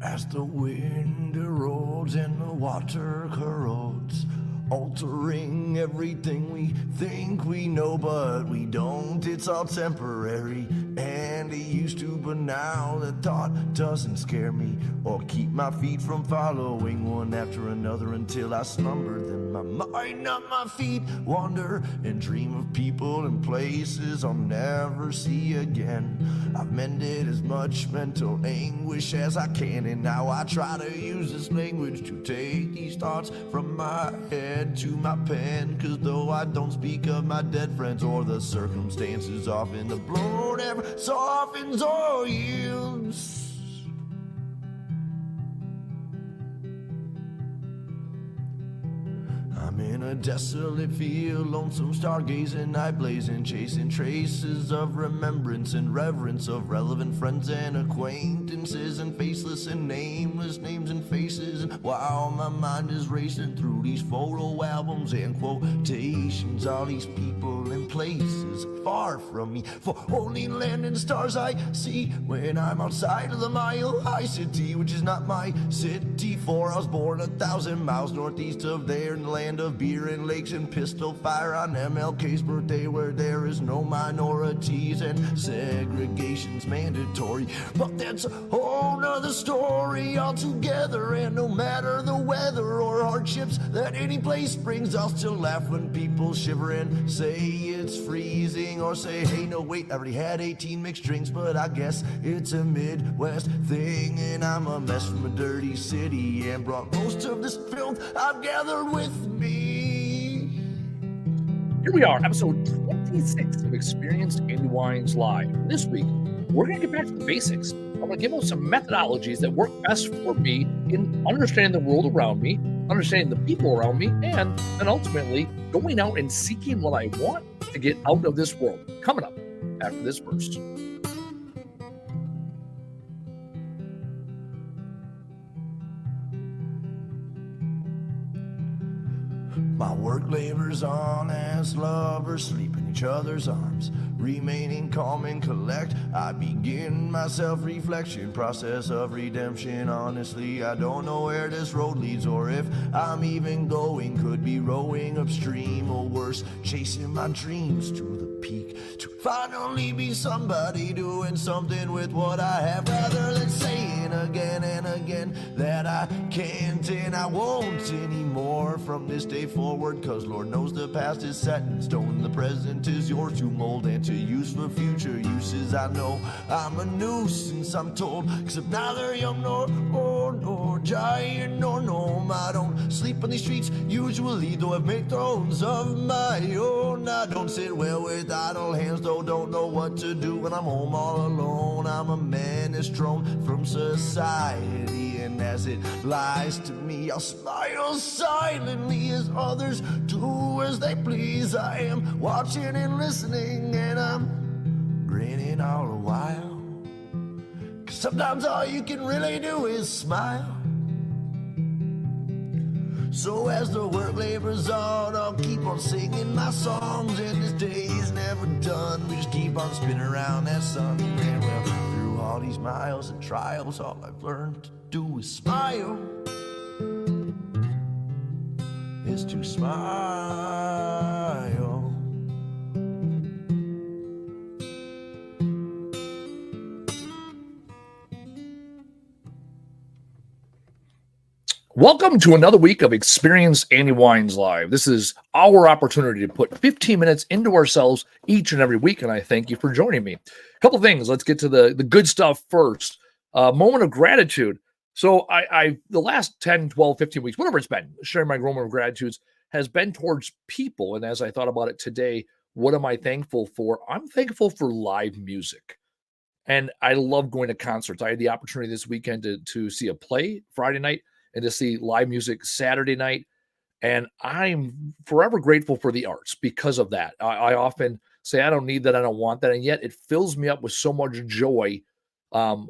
As the wind erodes and the water corrodes, altering everything we think we know, but we don't. It's all temporary, and it used to, but now the thought doesn't scare me or keep my feet from following one after another until I slumber. Then my mind, not my feet, wander and dream of people and places I'll never see again. I've mended as much mental anguish as I can, and now I try to use this language to take these thoughts from my head to my pen. Cause though I don't speak of my dead friends or the circumstances, often the blow never softens or yields. I'm in a desolate field, lonesome stargazing, night blazing, chasing traces of remembrance and reverence of relevant friends and acquaintances, and faceless and nameless names and faces. And while my mind is racing through these photo albums and quotations, all these people and places far from me, for only land and stars I see when I'm outside of the Mile High City, which is not my city, for I was born 1,000 miles northeast of there in the land of beer and lakes and pistol fire on MLK's birthday, where there is no minorities and segregation's mandatory. But that's a whole nother story altogether, and no matter the weather or hardships that any place brings, I'll still laugh when people shiver and say it's freezing, or say, hey, no, wait, I already had 18 mixed drinks, but I guess it's a Midwest thing, and I'm a mess from a dirty city and brought most of this filth I've gathered with me. Here we are, episode 26 of Experienced Andy Weins Live. This week, we're going to get back to the basics. I'm going to give out some methodologies that work best for me in understanding the world around me, understanding the people around me, and then ultimately going out and seeking what I want to get out of this world. Coming up after this verse. My work labors on as lovers sleep in each other's arms, remaining calm and collect. I begin my self-reflection process of redemption. Honestly, I don't know where this road leads, or if I'm even going. Could be rowing upstream, or worse, chasing my dreams to the peak, to finally be somebody doing something with what I have, rather than saying again and again that I can't and I won't anymore from this day forward. Cause Lord knows the past is set in stone, the present is yours to mold and to use for future uses. I know I'm a nuisance, I'm told, except neither young nor giant nor gnome. I don't sleep on these streets usually, though I've made thrones of my own. I don't sit well with idle hands, though don't know what to do when I'm home all alone. I'm a menace thrown from society, and as it lies to me, I'll smile silently as others do as they please. I am watching and listening, and I'm grinning all the while. 'Cause sometimes all you can really do is smile. So as the work labors on, I'll keep on singing my songs, and this day's never done. We just keep on spinning around that sun, and well, through all these miles and trials, all I've learned to do is smile. Is to smile. Welcome to another week of Experience Andy Weins Live. This is our opportunity to put 15 minutes into ourselves each and every week, and I thank you for joining me. A couple things. Let's get to the good stuff first. Moment of gratitude. So I the last 10, 12, 15 weeks, whatever it's been, sharing my moment of gratitudes has been towards people. And as I thought about it today, what am I thankful for? I'm thankful for live music. And I love going to concerts. I had the opportunity this weekend to see a play Friday night and to see live music Saturday night. And I'm forever grateful for the arts because of that. I often say, I don't need that, I don't want that. And yet it fills me up with so much joy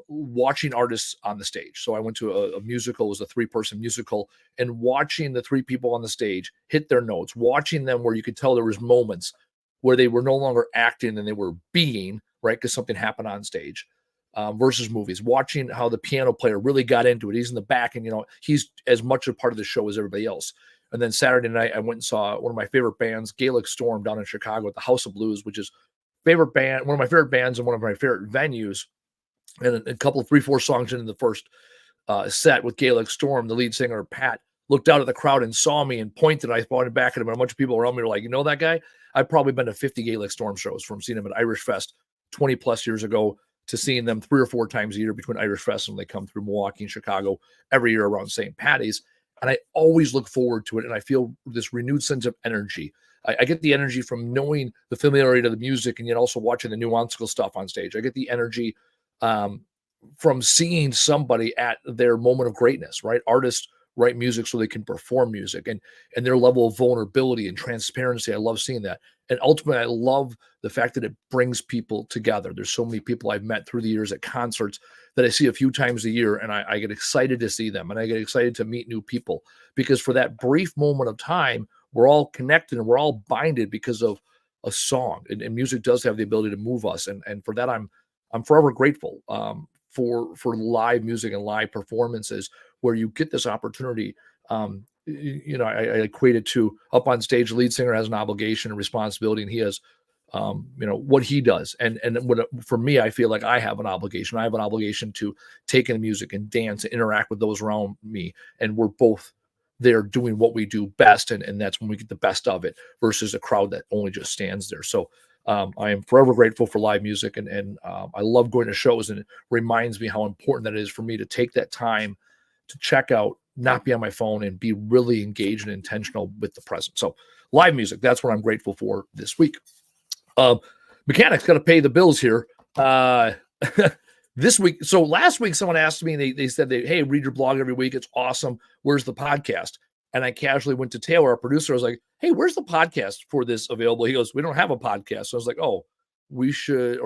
watching artists on the stage. So I went to a musical, it was a 3-person musical, and watching the 3 people on the stage hit their notes, watching them where you could tell there was moments where they were no longer acting and they were being, right? Because something happened on stage. versus movies, watching how the piano player really got into it. He's in the back and, he's as much a part of the show as everybody else. And then Saturday night, I went and saw one of my favorite bands, Gaelic Storm, down in Chicago at the House of Blues, which is one of my favorite bands and one of my favorite venues. And a couple of 3-4 songs into the first set with Gaelic Storm, the lead singer, Pat, looked out at the crowd and saw me and pointed. I pointed back at him, and a bunch of people around me were like, you know that guy? I've probably been to 50 Gaelic Storm shows, from seeing them at Irish Fest 20 plus years ago to seeing them 3 or 4 times a year between Irish Fest and when they come through Milwaukee and Chicago every year around St. Patty's. And I always look forward to it, and I feel this renewed sense of energy. I get the energy from knowing the familiarity to the music and yet also watching the nuanceical stuff on stage. I get the energy from seeing somebody at their moment of greatness, right? Artists write music so they can perform music, and their level of vulnerability and transparency. I love seeing that. And ultimately, I love the fact that it brings people together. There's so many people I've met through the years at concerts that I see a few times a year, and I get excited to see them, and I get excited to meet new people, because for that brief moment of time, we're all connected and we're all binded because of a song. And music does have the ability to move us, and for that, I'm forever grateful for live music and live performances where you get this opportunity. I equate it to up on stage, the lead singer has an obligation and responsibility, and he has, what he does. And for me, I feel like I have an obligation. I have an obligation to take in the music and dance and interact with those around me. And we're both there doing what we do best. And that's when we get the best of it versus a crowd that only just stands there. So I am forever grateful for live music, and I love going to shows, and it reminds me how important that is for me to take that time to check out, not be on my phone, and be really engaged and intentional with the present. So live music, that's what I'm grateful for this week. Mechanics got to pay the bills here. This week. So last week, someone asked me, and they said, hey, read your blog every week. It's awesome. Where's the podcast? And I casually went to Taylor, our producer. I was like, hey, where's the podcast for this available? He goes, we don't have a podcast. So I was like, oh, we should,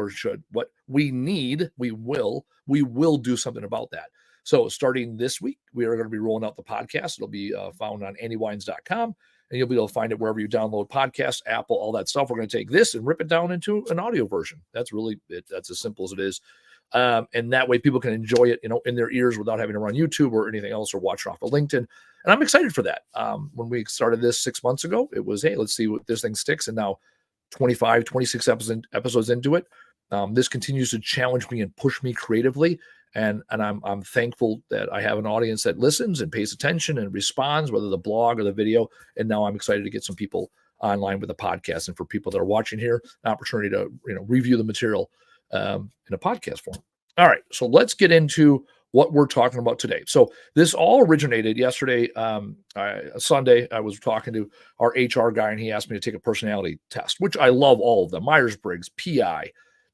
what we will do something about that. So starting this week, we are going to be rolling out the podcast. It'll be found on AndyWeins.com, and you'll be able to find it wherever you download podcasts, Apple, all that stuff. We're going to take this and rip it down into an audio version. That's really it. That's as simple as it is. And that way people can enjoy it, in their ears without having to run YouTube or anything else or watch it off of LinkedIn. And I'm excited for that. When we started this 6 months ago, it was, hey, let's see what this thing sticks. And now 25, 26 episodes into it, this continues to challenge me and push me creatively. And I'm thankful that I have an audience that listens and pays attention and responds, whether the blog or the video. And now I'm excited to get some people online with the podcast, and for people that are watching here, an opportunity to review the material in a podcast form. All right, so let's get into what we're talking about today. So this all originated yesterday, Sunday. I was talking to our HR guy, and he asked me to take a personality test, which I love all of them: Myers-Briggs, PI,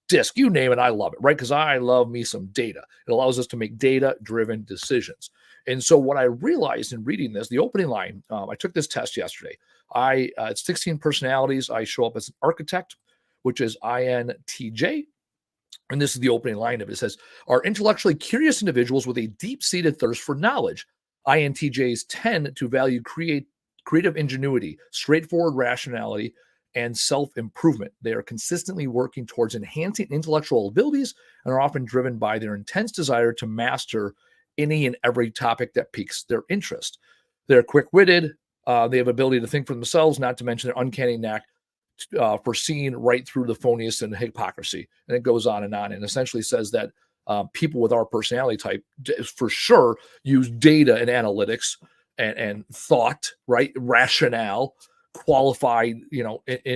DISC, you name it, I love it, right? Because I love me some data. It allows us to make data-driven decisions. And so what I realized in reading this, the opening line, I took this test yesterday. It's 16 personalities. I show up as an architect, which is INTJ. And this is the opening line of it. It says, are intellectually curious individuals with a deep-seated thirst for knowledge. INTJs tend to value creative ingenuity, straightforward rationality, and self-improvement. They are consistently working towards enhancing intellectual abilities and are often driven by their intense desire to master any and every topic that piques their interest. They're quick-witted. They have ability to think for themselves, not to mention their uncanny knack for seeing right through the phoniest and hypocrisy. And it goes on, and essentially says that people with our personality type for sure use data and analytics and thought, right? Rationale, qualified,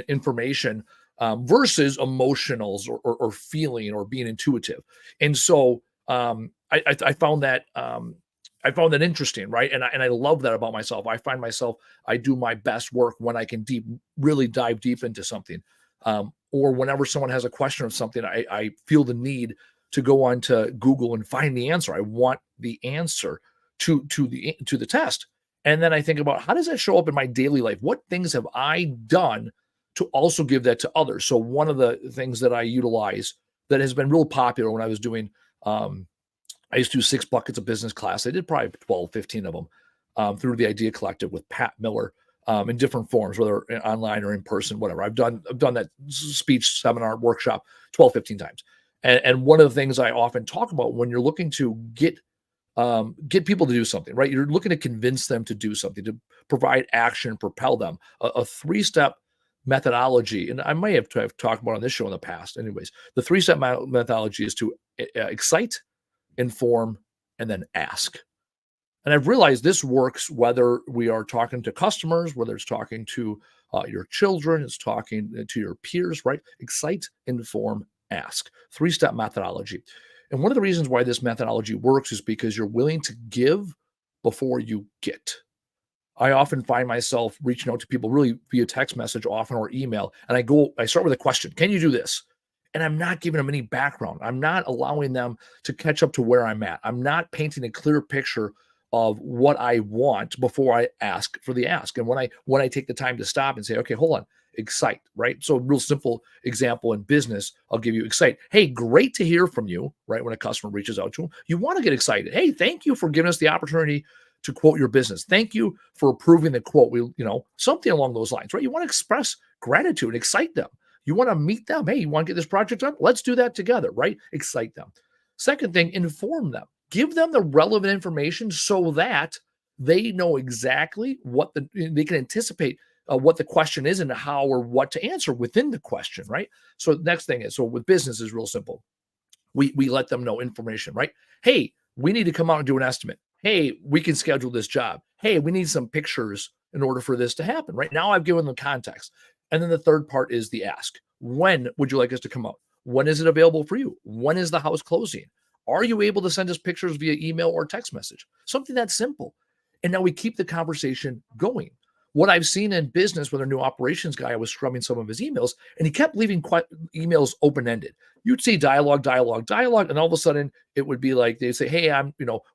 information versus emotionals or feeling or being intuitive. And so I found that interesting, right? And I love that about myself. I find myself, I do my best work when I can really dive deep into something, or whenever someone has a question of something, I feel the need to go on to Google and find the answer. I want the answer to the test. And then I think about, how does that show up in my daily life? What things have I done to also give that to others? So one of the things that I utilize that has been real popular when I was doing, I used to do 6 buckets of business class. I did probably 12, 15 of them through the Idea Collective with Pat Miller in different forms, whether online or in person, whatever. I've done that speech, seminar, workshop 12, 15 times. And one of the things I often talk about when you're looking to get people to do something, right? You're looking to convince them to do something, to provide action, propel them. A three-step methodology, and I may have talked about on this show in the past. Anyways, the three-step methodology is to excite, inform, and then ask. And I've realized this works whether we are talking to customers, whether it's talking to your children, it's talking to your peers, right? Excite, inform, ask. Three-step methodology. And one of the reasons why this methodology works is because you're willing to give before you get. I often find myself reaching out to people really via text message often or email, and I start with a question. Can you do this? And I'm not giving them any background. I'm not allowing them to catch up to where I'm at. I'm not painting a clear picture of what I want before I ask for the ask. And when I take the time to stop and say, okay, hold on, excite, right? So real simple example in business, I'll give you excite. Hey, great to hear from you, right? When a customer reaches out to them, you want to get excited. Hey, thank you for giving us the opportunity to quote your business. Thank you for approving the quote. Something along those lines, right? You want to express gratitude, excite them. You want to meet them. Hey, you want to get this project done? Let's do that together, right? Excite them. Second thing, inform them. Give them the relevant information so that they know exactly they can anticipate what the question is and how or what to answer within the question, right? So the next thing is, so with business is real simple. We let them know information, right? Hey, we need to come out and do an estimate. Hey, we can schedule this job. Hey, we need some pictures in order for this to happen, right? Now I've given them context. And then the third part is the ask. When would you like us to come out? When is it available for you? When is the house closing? Are you able to send us pictures via email or text message? Something that simple. And now we keep the conversation going. What I've seen in business with our new operations guy, I was scrubbing some of his emails, and he kept leaving emails open-ended. You'd see dialogue, and all of a sudden it would be like they'd say, "Hey,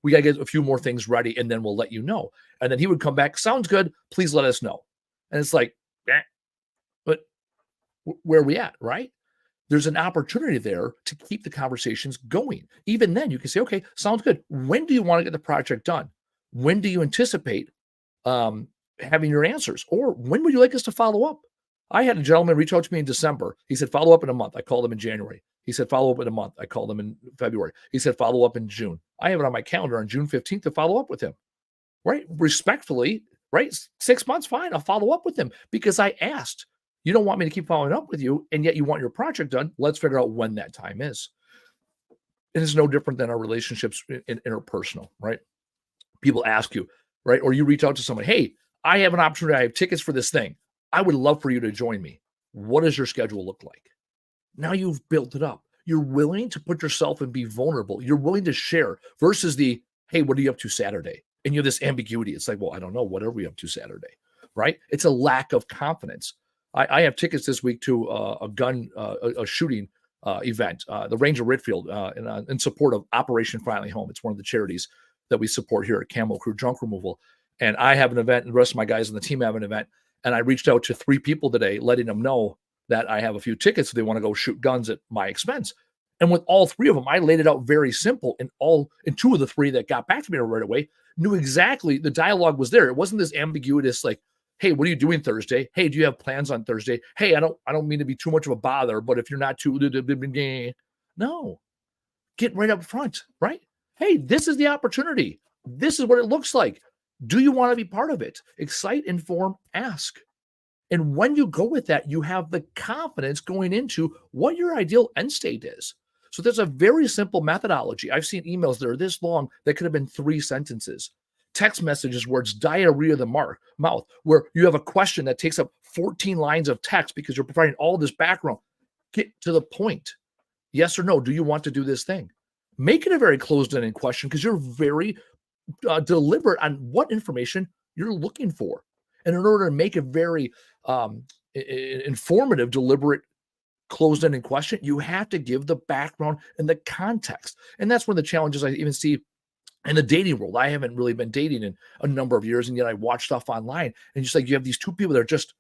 we got to get a few more things ready, and then we'll let you know." And then he would come back, "Sounds good. Please let us know." And it's like, but where are we at, right? There's an opportunity there to keep the conversations going. Even then, you can say, "Okay, sounds good. When do you want to get the project done? When do you anticipate having your answers? Or when would you like us to follow up?" I had a gentleman reach out to me in December. He said, "Follow up in a month." I called him in January. He said, "Follow up in a month." I called him in February. He said, "Follow up in June." I have it on my calendar on June 15th to follow up with him, right? Respectfully, right? 6 months, fine. I'll follow up with him because I asked. You don't want me to keep following up with you, and yet you want your project done. Let's figure out when that time is. It is no different than our relationships in interpersonal, right? People ask you, right? Or you reach out to someone, "Hey, I have an opportunity. I have tickets for this thing. I would love for you to join me. What does your schedule look like?" Now you've built it up. You're willing to put yourself and be vulnerable. You're willing to share versus the, "Hey, what are you up to Saturday?" And you have this ambiguity. It's like, well, I don't know. What are we up to Saturday? Right? It's a lack of confidence. I have tickets this week to a shooting event, the Range of Ritfield, in support of Operation Finally Home. It's one of the charities that we support here at Camel Crew Junk Removal. And I have an event, and the rest of my guys on the team have an event. And I reached out to 3 people today, letting them know that I have a few tickets. So they want to go shoot guns at my expense. And with all 3 of them, I laid it out very simple. And 2 of the 3 that got back to me right away knew exactly the dialogue was there. It wasn't this ambiguous, like, "Hey, what are you doing Thursday? Hey, do you have plans on Thursday? Hey, I don't mean to be too much of a bother, but if you're not too," no, get right up front, right? "Hey, this is the opportunity. This is what it looks like. Do you want to be part of it?" Excite, inform, ask. And when you go with that, you have the confidence going into what your ideal end state is. So there's a very simple methodology. I've seen emails that are this long that could have been 3 sentences. Text messages where it's diarrhea of the mouth, where you have a question that takes up 14 lines of text because you're providing all this background. Get to the point. Yes or no, do you want to do this thing? Make it a very closed-ended question because you're very deliberate on what information you're looking for. And in order to make a very informative, deliberate, closed-ended question, you have to give the background and the context. And that's one of the challenges I even see in the dating world. I haven't really been dating in a number of years, and yet I watch stuff online, and just like you have these 2 people that are just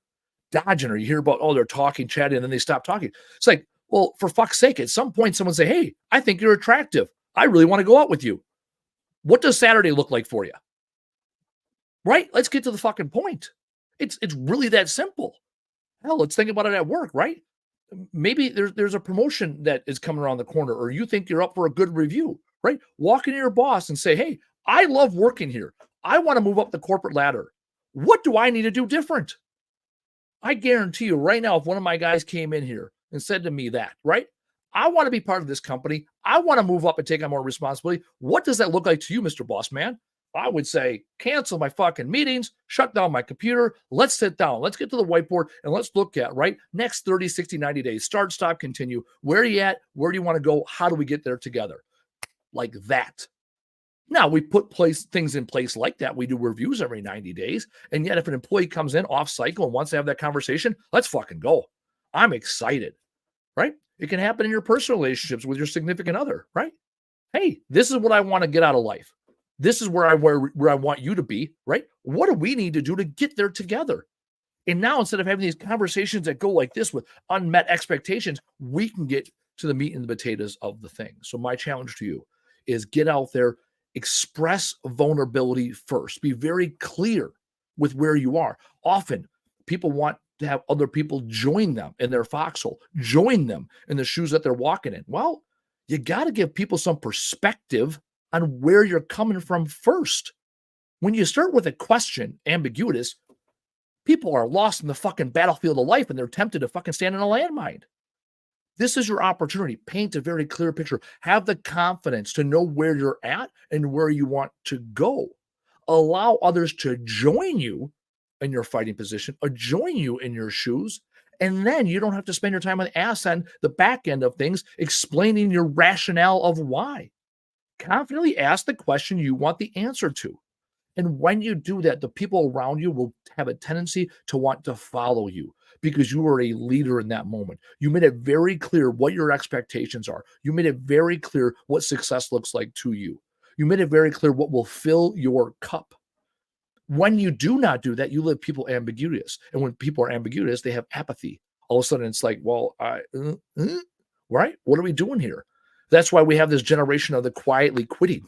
dodging, or you hear about, they're talking, chatting, and then they stop talking. It's like, well, for fuck's sake, at some point someone say, "Hey, I think you're attractive. I really want to go out with you. What does Saturday look like for you?" Right? Let's get to the fucking point. It's really that simple. Hell, let's think about it at work, right? Maybe there's a promotion that is coming around the corner, or you think you're up for a good review, right? Walk into your boss and say, hey, I love working here. I want to move up the corporate ladder. What do I need to do different? I guarantee you right now, if one of my guys came in here and said to me that, right? I want to be part of this company. I want to move up and take on more responsibility. What does that look like to you, Mr. Boss Man? I would say, cancel my fucking meetings, shut down my computer. Let's sit down. Let's get to the whiteboard and let's look at, right? Next 30, 60, 90 days, start, stop, continue. Where are you at? Where do you want to go? How do we get there together? Like that. Now, we put things in place like that. We do reviews every 90 days. And yet, if an employee comes in off cycle and wants to have that conversation, let's fucking go. I'm excited, right? It can happen in your personal relationships with your significant other, right? Hey, this is what I want to get out of life. This is where I want you to be, right? What do we need to do to get there together? And now, instead of having these conversations that go like this with unmet expectations, we can get to the meat and the potatoes of the thing. So my challenge to you is get out there, express vulnerability first. Be very clear with where you are. Often, people want to have other people join them in their foxhole, join them in the shoes that they're walking in. Well, you got to give people some perspective on where you're coming from first. When you start with a question, ambiguous, people are lost in the fucking battlefield of life and they're tempted to fucking stand in a landmine. This is your opportunity. Paint a very clear picture. Have the confidence to know where you're at and where you want to go. Allow others to join you in your fighting position or join you in your shoes. And then you don't have to spend your time on the ass end, the back end of things, explaining your rationale of why. Confidently ask the question you want the answer to. And when you do that, the people around you will have a tendency to want to follow you because you are a leader in that moment. You made it very clear what your expectations are. You made it very clear what success looks like to you. You made it very clear what will fill your cup. When you do not do that, you leave people ambiguous. And when people are ambiguous, they have apathy. All of a sudden, it's like, well, right? What are we doing here? That's why we have this generation of the quietly quitting.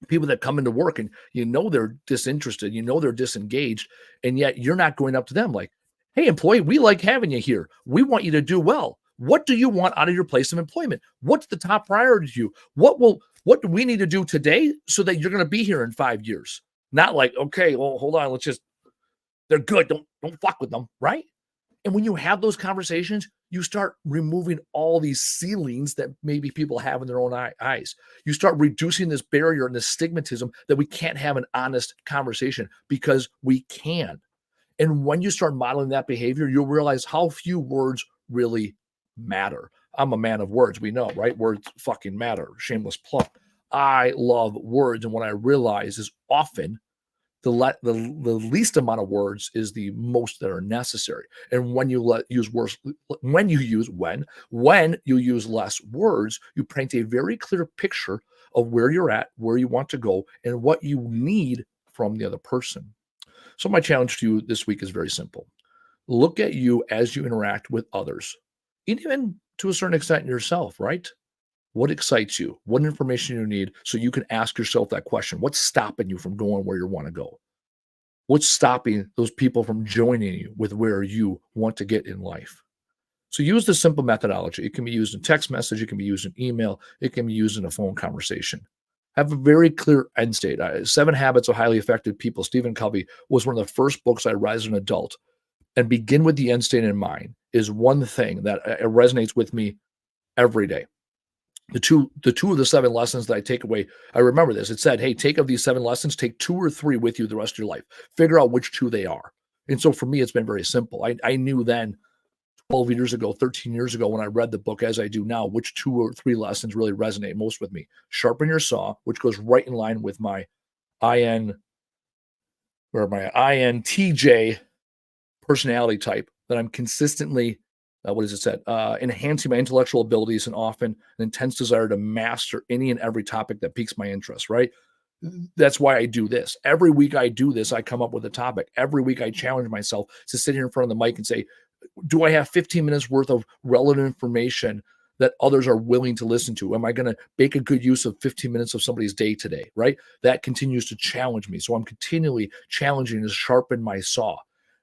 People that come into work and you know they're disinterested, you know they're disengaged, and yet you're not going up to them like, hey, employee, we like having you here. We want you to do well. What do you want out of your place of employment? What's the top priority to you? What do we need to do today so that you're going to be here in 5 years? Not like, okay, well, hold on, they're good. Don't fuck with them, right? And when you have those conversations, you start removing all these ceilings that maybe people have in their own eyes. You start reducing this barrier and this stigmatism that we can't have an honest conversation because we can. And when you start modeling that behavior, you'll realize how few words really matter. I'm a man of words, we know, right? Words fucking matter. Shameless plug. I love words. And what I realize is often the least amount of words is the most that are necessary. And when you use less words, you paint a very clear picture of where you're at, where you want to go, and what you need from the other person. So my challenge to you this week is very simple. Look at you as you interact with others, even to a certain extent yourself, right? What excites you? What information you need so you can ask yourself that question? What's stopping you from going where you want to go? What's stopping those people from joining you with where you want to get in life? So use this simple methodology. It can be used in text message. It can be used in email. It can be used in a phone conversation. Have a very clear end state. 7 Habits of Highly Effective People, Stephen Covey, was one of the first books I read as an adult. And begin with the end state in mind is one thing that resonates with me every day. The two of the 7 lessons that I take away, I remember this. It said, hey, take of these 7 lessons, take 2 or 3 with you the rest of your life. Figure out which 2 they are. And so for me, it's been very simple. I knew then 12 years ago, 13 years ago, when I read the book, as I do now, which 2 or 3 lessons really resonate most with me. Sharpen your saw, which goes right in line with my INTJ personality type that I'm consistently enhancing my intellectual abilities and often an intense desire to master any and every topic that piques my interest, right? That's why I do this. Every week I do this, I come up with a topic. Every week I challenge myself to sit here in front of the mic and say, do I have 15 minutes worth of relevant information that others are willing to listen to? Am I going to make a good use of 15 minutes of somebody's day today, right? That continues to challenge me. So I'm continually challenging to sharpen my saw.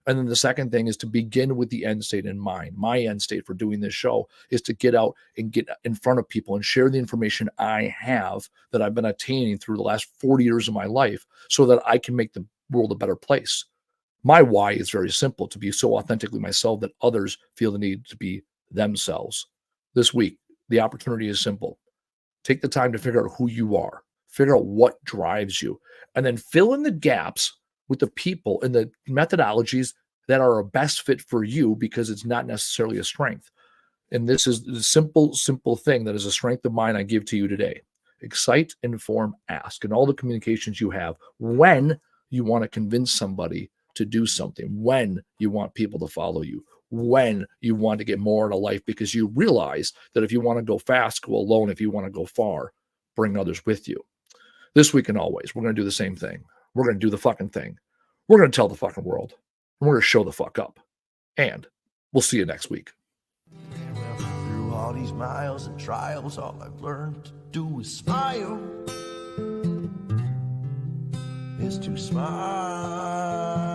And then the second thing is to begin with the end state in mind. My end state for doing this show is to get out and get in front of people and share the information I have that I've been attaining through the last 40 years of my life so that I can make the world a better place. My why is very simple: to be so authentically myself that others feel the need to be themselves. This week, the opportunity is simple. Take the time to figure out who you are, figure out what drives you, and then fill in the gaps with the people and the methodologies that are a best fit for you, because it's not necessarily a strength. And this is the simple thing that is a strength of mine I give to you today. Excite, inform, ask, and all the communications you have when you want to convince somebody to do something, when you want people to follow you, when you want to get more out of life, because you realize that if you want to go fast, go alone. If you want to go far, bring others with you. This week and always, we're going to do the same thing. We're going to do the fucking thing. We're going to tell the fucking world. We're going to show the fuck up. And we'll see you next week. Well, through all these miles and trials, all I've learned to do is smile. Is to smile.